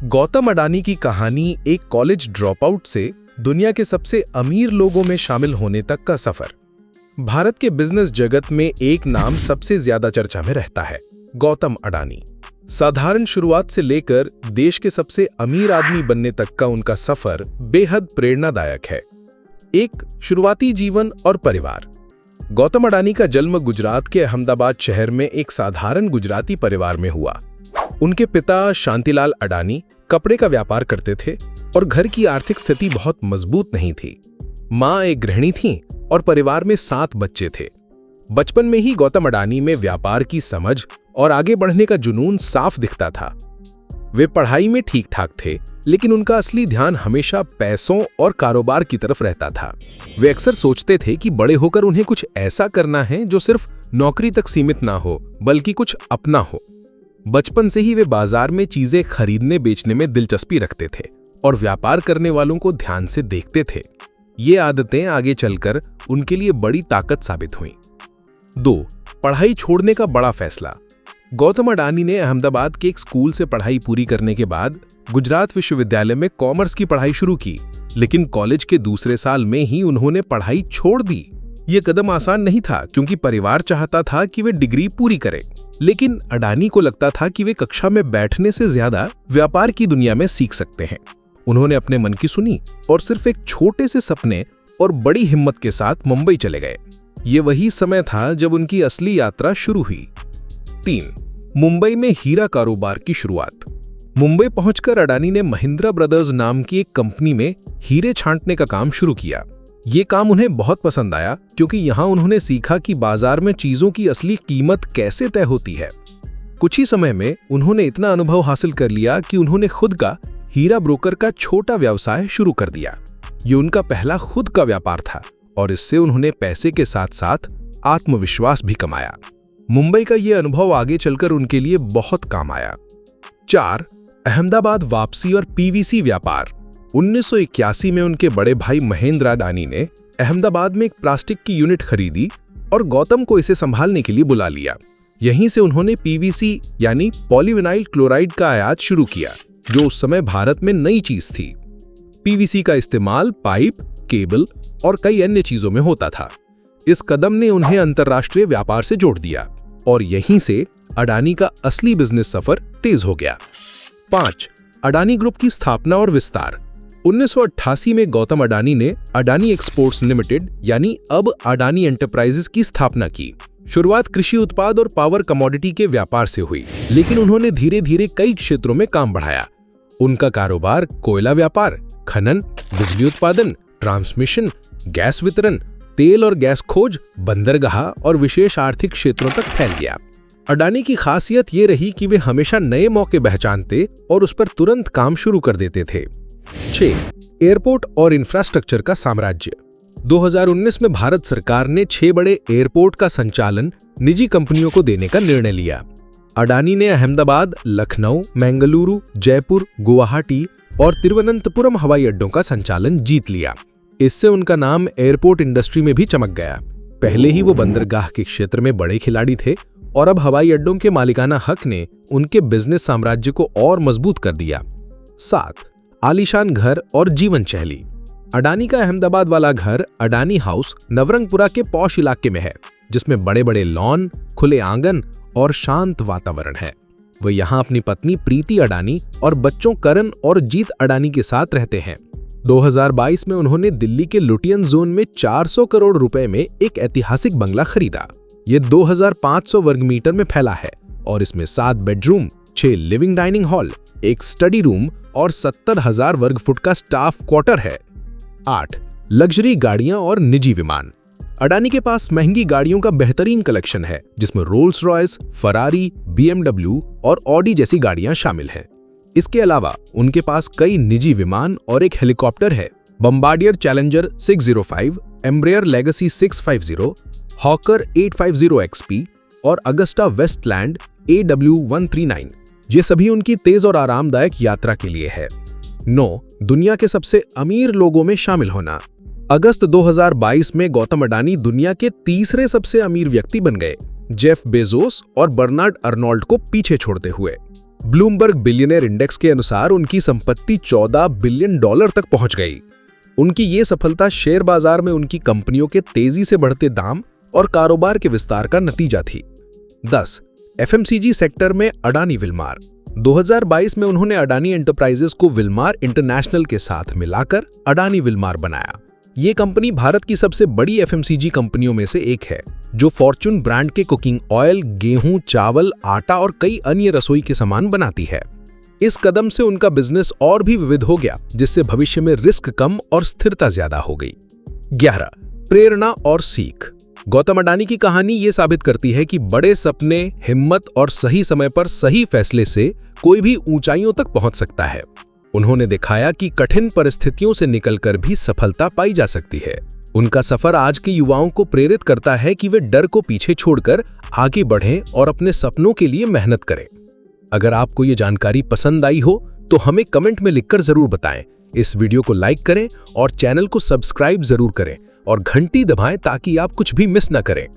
गौतम अडानी की कहानी एक कॉलेज ड्रॉपआउट से दुनिया के सबसे अमीर लोगों में शामिल होने तक का सफर। भारत के बिजनेस जगत में एक नाम सबसे ज्यादा चर्चा में रहता है, गौतम अडानी। साधारण शुरुआत से लेकर देश के सबसे अमीर आदमी बनने तक का उनका सफर बेहद प्रेरणादायक है। एक शुरुआती जीवन और परिवार। गौतम अडानी का जन्म गुजरात के अहमदाबाद शहर में एक साधारण गुजराती परिवार में हुआ। उनके पिता शांतिलाल अडानी कपड़े का व्यापार करते थे और घर की आर्थिक स्थिति बहुत मजबूत नहीं थी। मां एक गृहिणी थीं और परिवार में 7 बच्चे थे। बचपन में ही गौतम अडानी में व्यापार की समझ और आगे बढ़ने का जुनून साफ दिखता था। वे पढ़ाई में ठीक ठाक थे, लेकिन उनका असली ध्यान हमेशा पैसों और कारोबार की तरफ रहता था। वे अक्सर सोचते थे कि बड़े होकर उन्हें कुछ ऐसा करना है जो सिर्फ नौकरी तक सीमित ना हो, बल्कि कुछ अपना हो। बचपन से ही वे बाजार में चीजें खरीदने बेचने में दिलचस्पी रखते थे और व्यापार करने वालों को ध्यान से देखते थे। ये आदतें आगे चलकर उनके लिए बड़ी ताकत साबित हुईं। 2. पढ़ाई छोड़ने का बड़ा फैसला। गौतम अडानी ने अहमदाबाद के एक स्कूल से पढ़ाई पूरी करने के बाद गुजरात विश्वविद्यालय में कॉमर्स की पढ़ाई शुरू की, लेकिन कॉलेज के दूसरे साल में ही उन्होंने पढ़ाई छोड़ दी। ये कदम आसान नहीं था, क्योंकि परिवार चाहता था कि वे डिग्री पूरी करें, लेकिन अडानी को लगता था कि वे कक्षा में बैठने से ज्यादा व्यापार की दुनिया में सीख सकते हैं। उन्होंने अपने मन की सुनी और सिर्फ एक छोटे से सपने और बड़ी हिम्मत के साथ मुंबई चले गए। ये वही समय था जब उनकी असली यात्रा शुरू हुई। 3. मुंबई में हीरा कारोबार की शुरुआत। मुंबई पहुंचकर अडानी ने महिंद्रा ब्रदर्स नाम की एक कंपनी में हीरे छांटने का काम शुरू किया। ये काम उन्हें बहुत पसंद आया, क्योंकि यहां उन्होंने सीखा कि बाजार में चीजों की असली कीमत कैसे तय होती है। कुछ ही समय में उन्होंने इतना अनुभव हासिल कर लिया कि उन्होंने खुद का हीरा ब्रोकर का छोटा व्यवसाय शुरू कर दिया। ये उनका पहला खुद का व्यापार था और इससे उन्होंने पैसे के साथ साथ आत्मविश्वास भी कमाया। मुंबई का ये अनुभव आगे चलकर उनके लिए बहुत काम आया। 4. अहमदाबाद वापसी और पीवीसी व्यापार। 1981 में उनके बड़े भाई महेंद्र अडानी ने अहमदाबाद में एक प्लास्टिक की यूनिट खरीदी और गौतम को इसे संभालने के लिए बुला लिया। यहीं से उन्होंने पीवीसी यानी पॉलीविनाइल क्लोराइड का आयात शुरू किया, जो उस समय भारत में नई चीज थी। पीवीसी का इस्तेमाल पाइप, केबल और कई अन्य चीजों में होता था। इस कदम ने उन्हें अंतर्राष्ट्रीय व्यापार से जोड़ दिया और यहीं से अडानी का असली बिजनेस सफर तेज हो गया। 5. अडानी ग्रुप की स्थापना और विस्तार। 1988 में गौतम अडानी ने अडानी एक्सपोर्ट्स लिमिटेड यानी अब अडानी एंटरप्राइजेस की स्थापना की। शुरुआत कृषि उत्पाद और पावर कमोडिटी के व्यापार से हुई, लेकिन उन्होंने धीरे धीरे कई क्षेत्रों में काम बढ़ाया। उनका कारोबार कोयला व्यापार, खनन, बिजली उत्पादन, ट्रांसमिशन, गैस वितरण, तेल और गैस खोज, बंदरगाह और विशेष आर्थिक क्षेत्रों तक फैल गया। अडानी की खासियत ये रही कि वे हमेशा नए मौके पहचानते और उस पर तुरंत काम शुरू कर देते थे। 6. एयरपोर्ट और इंफ्रास्ट्रक्चर का साम्राज्य। 2019 में भारत सरकार ने 6 बड़े एयरपोर्ट का संचालन निजी कंपनियों को देने का निर्णय लिया। अडानी ने अहमदाबाद, लखनऊ, बेंगलुरु, जयपुर, गुवाहाटी और तिरुवनंतपुरम हवाई अड्डों का संचालन जीत लिया। इससे उनका नाम एयरपोर्ट इंडस्ट्री में भी चमक गया। पहले ही वो बंदरगाह के क्षेत्र में बड़े खिलाड़ी थे और अब हवाई अड्डों के मालिकाना हक ने उनके बिजनेस साम्राज्य को और मजबूत कर दिया। 7. आलीशान घर और जीवन शैली। अडानी का अहमदाबाद वाला घर अडानी हाउस नवरंगपुरा के पॉश इलाके में है, जिसमें बड़े बड़े लॉन, खुले आंगन और शांत वातावरण है। वो यहाँ अपनी पत्नी प्रीति अडानी और बच्चों करण और जीत अडानी के साथ रहते हैं। 2022 में उन्होंने दिल्ली के लुटियन जोन में 400 करोड़ रुपए में एक ऐतिहासिक बंगला खरीदा। ये 2500 वर्ग मीटर में फैला है और इसमें 7 बेडरूम, 6 लिविंग डाइनिंग हॉल, एक स्टडी रूम और 70,000 वर्ग फुट का स्टाफ क्वार्टर है। 8. लग्जरी गाड़ियां और निजी विमान। अडानी के पास महंगी गाड़ियों का बेहतरीन कलेक्शन है, जिसमें रोल्स रॉयस, फरारी, BMW और ऑडी जैसी गाड़ियां शामिल हैं। इसके अलावा उनके पास कई निजी विमान और एक हेलीकॉप्टर है। Bombardier challenger 605, Embraer legacy 650, hawker 850 XP और अगस्टा वेस्टलैंड AW139। ये सभी उनकी तेज और आरामदायक यात्रा के लिए है। 9. दुनिया के सबसे अमीर लोगों में शामिल होना। अगस्त 2022 में गौतम अडानी दुनिया के तीसरे सबसे अमीर व्यक्ति बन गए, जेफ बेजोस और बर्नार्ड अर्नोल्ड को पीछे छोड़ते हुए। ब्लूमबर्ग बिलियनेयर इंडेक्स के अनुसार उनकी संपत्ति $14 बिलियन तक पहुंच गई। उनकी ये सफलता शेयर बाजार में उनकी कंपनियों के तेजी से बढ़ते दाम और कारोबार के विस्तार का नतीजा थी। 10. एफएमसीजी सेक्टर में अडानी विल्मार। 2022 में उन्होंने अडानी एंटरप्राइजेस को विल्मार इंटरनेशनल के साथ मिलाकर अडानी विल्मार बनाया। ये कंपनी भारत की सबसे बड़ी एफएमसीजी कंपनियों में से एक है, जो फॉर्चून ब्रांड के कुकिंग ऑयल, गेहूं, चावल, आटा और कई अन्य रसोई के सामान बनाती है। इस कदम से उनका बिजनेस और भी विविध हो गया, जिससे भविष्य में रिस्क कम और स्थिरता ज्यादा हो गई। 11. प्रेरणा और सीख। गौतम अडानी की कहानी ये साबित करती है कि बड़े सपने, हिम्मत और सही समय पर सही फैसले से कोई भी ऊंचाइयों तक पहुंच सकता है। उन्होंने दिखाया कि कठिन परिस्थितियों से निकलकर भी सफलता पाई जा सकती है। उनका सफर आज के युवाओं को प्रेरित करता है कि वे डर को पीछे छोड़कर आगे बढ़ें और अपने सपनों के लिए मेहनत करें। अगर आपको ये जानकारी पसंद आई हो तो हमें कमेंट में लिखकर जरूर बताएं। इस वीडियो को लाइक करें और चैनल को सब्सक्राइब जरूर करें और घंटी दबाएं ताकि आप कुछ भी मिस न करें।